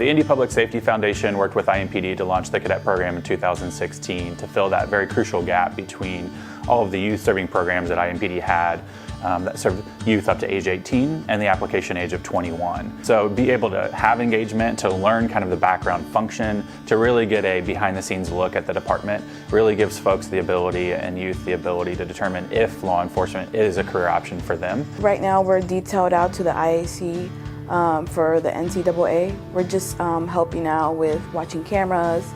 The Indy Public Safety Foundation worked with IMPD to launch the cadet program in 2016 to fill that very crucial gap between all of the youth serving programs that IMPD had that served youth up to age 18 and the application age of 21. So be able to have engagement, to learn kind of the background function, to really get a behind the scenes look at the department really gives folks the ability and youth the ability to determine if law enforcement is a career option for them. Right now we're detailed out to the IAC for the NCAA. We're just helping out with watching cameras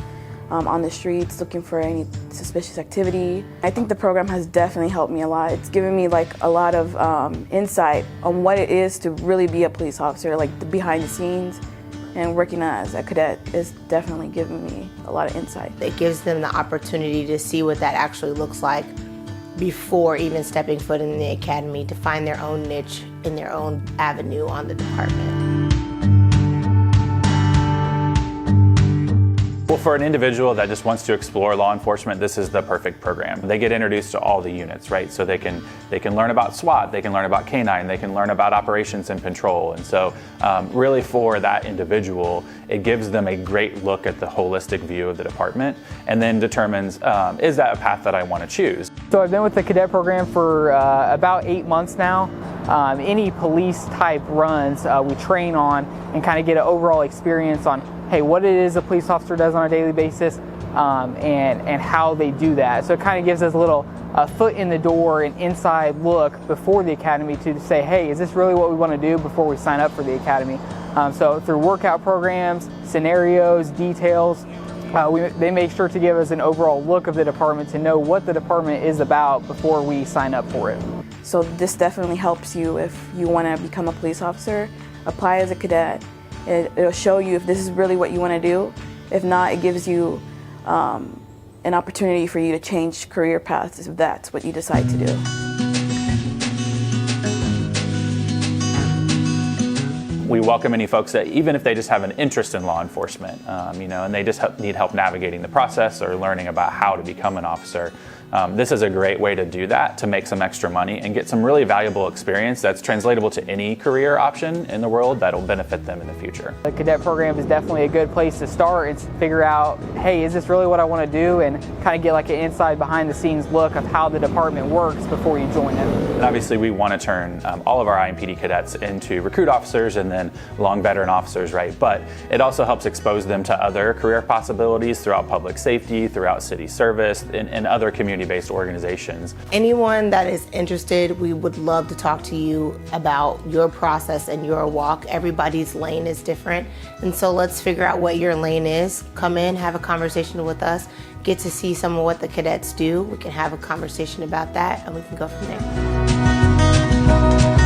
on the streets, looking for any suspicious activity. I think the program has definitely helped me a lot. It's given me like a lot of insight on what it is to really be a police officer, like the behind the scenes, and working as a cadet is definitely giving me a lot of insight. It gives them the opportunity to see what that actually looks like before even stepping foot in the academy, to find their own niche in their own avenue on the department. Well, for an individual that just wants to explore law enforcement, this is the perfect program. They get introduced to all the units, right? So they can learn about SWAT, they can learn about K-9, they can learn about operations and patrol. And so really for that individual, it gives them a great look at the holistic view of the department and then determines, is that a path that I want to choose? So I've been with the cadet program for about 8 months now. Any police type runs we train on and kind of get an overall experience on, hey, what it is a police officer does on a daily basis and how they do that. So it kind of gives us a little foot in the door, an inside look before the academy to say, hey, is this really what we want to do before we sign up for the academy? So through workout programs, scenarios, details, they make sure to give us an overall look of the department to know what the department is about before we sign up for it. So this definitely helps you if you want to become a police officer. Apply as a cadet. It'll show you if this is really what you want to do. If not, it gives you an opportunity for you to change career paths if that's what you decide to do. We welcome any folks that, even if they just have an interest in law enforcement, and they just need help navigating the process or learning about how to become an officer. This is a great way to do that, to make some extra money and get some really valuable experience that's translatable to any career option in the world that'll benefit them in the future. The cadet program is definitely a good place to start and figure out, hey, is this really what I want to do? And kind of get like an inside behind the scenes look of how the department works before you join it. And obviously we want to turn all of our IMPD cadets into recruit officers and then long veteran officers, right? But it also helps expose them to other career possibilities throughout public safety, throughout city service, and other community-based organizations. Anyone that is interested, we would love to talk to you about your process and your walk. Everybody's lane is different, and so let's figure out what your lane is. Come in, have a conversation with us, get to see some of what the cadets do. We can have a conversation about that, and we can go from there.